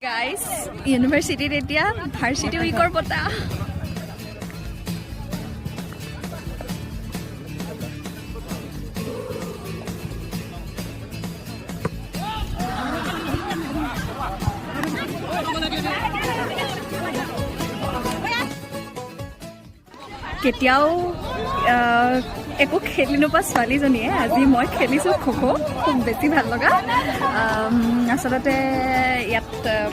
guys ইউনিভাৰ্চিটিত এতিয়া varsity উইকৰ বঁটা কেতিয়াও একো খেলি নোপোৱা ছোৱালীজনীয়ে আজি মই খেলিছোঁ খো-খো খুব বেছি ভাল লগা আচলতে ইয়াত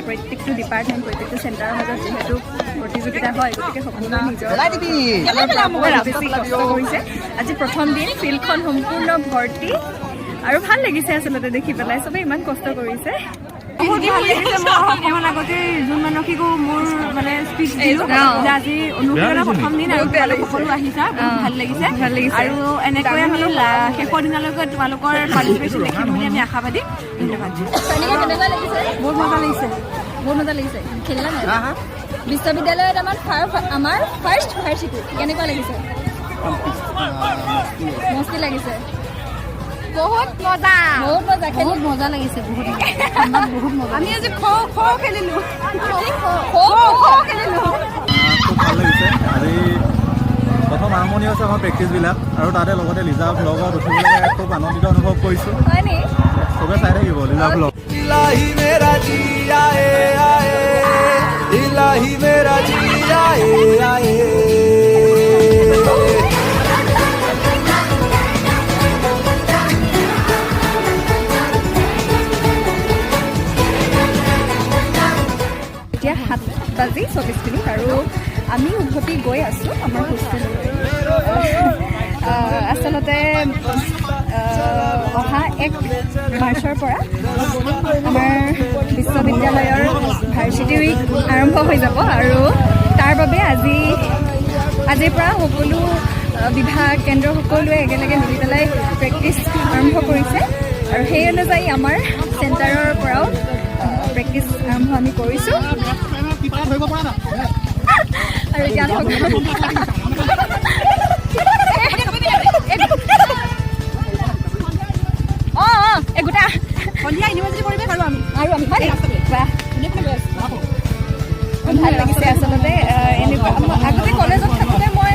প্ৰত্যেকটো ডিপাৰ্টমেণ্ট প্ৰত্যেকটো চেণ্টাৰৰ মাজত যিহেতু প্ৰতিযোগিতা হয় গতিকে সকলোৱে নিজৰ বেছি কষ্ট কৰিছে আজি প্ৰথম দিন ফিল্ডখন সম্পূৰ্ণ ভৰ্তি আৰু ভাল লাগিছে আচলতে দেখি পেলাই চবেই ইমান কষ্ট কৰিছে অকমান আগতে যোন মানসিকো মোৰ মানে স্পীচ দিলো যে আজি অনুশীলনৰ প্ৰথম দিন আৰু সকলো আহিছা ভাল লাগিছে আৰু এনেকৈ আমি শেষৰ দিনলৈকে তোমালোকৰ পাৰ্টিচিপেশ্যন দেখিম বুলি আমি আশাবাদী ধন্যবাদ বহুত মজা লাগিছে খেলিলা নাই বিশ্ববিদ্যালয়ত আমাৰ ফাৰ্ষ্ট ভাৰ্চিটি কেনেকুৱা লাগিছে মস্তি লাগিছে বহুত মজা লাগিছে বহুত মজা আমি আজি খো খেলিলো খুব ভাল লাগিছে আজি প্ৰথম আৰম্ভণি হৈছে আমাৰ প্ৰেক্টিছবিলাক আৰু তাতে লগতে লিজা ব্লগত উঠিবলৈ খুব আনন্দিত অনুভৱ কৰিছোঁ চবে চাই থাকিব লিজা ব্লগ ইলাহি মেৰা জি আয়ে আয়ে ইলাহি মেৰা জি আয়ে আয়ে এতিয়া 7:40 আৰু আমি উভতি গৈ আছোঁ আমাৰ হোষ্টেললৈ আচলতে অহা 1 মাৰ্চৰ পৰা আমাৰ বিশ্ববিদ্যালয়ৰ ভাৰ্চিটি উইক আৰম্ভ হৈ যাব আৰু তাৰ বাবে আজিৰ পৰা সকলো বিভাগ কেন্দ্ৰ সকলোৱে একেলগে মিলি পেলাই প্ৰেক্টিচ আৰম্ভ কৰিছে আৰু সেই অনুযায়ী আমাৰ চেণ্টাৰৰ পৰাও প্ৰেক্টিচ আৰম্ভ আমি কৰিছোঁ আৰু এতিয়া এগোটা সন্ধিয়া ইউনিভাৰ্চিটি পৰিৱেশ আৰু আমি ভাল লাগিছে আচলতে এনেকুৱা আগতে কলেজত থাকোঁতে মই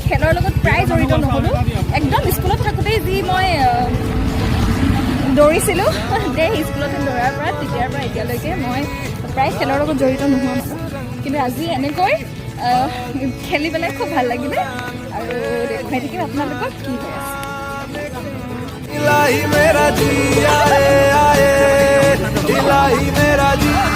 খেলৰ লগত প্ৰায় জড়িত নহ'লোঁ একদম স্কুলত থাকোঁতেই যি মই দৌৰিছিলোঁ সেই স্কুলতে দৌৰাৰ পৰা তেতিয়াৰ পৰা এতিয়ালৈকে মই প্ৰায় খেলৰ লগত জড়িত নোহোৱা কিন্তু আজি এনেকৈ খেলি পেলাই খুব ভাল লাগিলে আৰু দেখুৱাই থাকিম আপোনালোকক কি হৈ আছে ইলাহি মেৰা জি আয়ে আয়ে ইলাহি মেৰা জি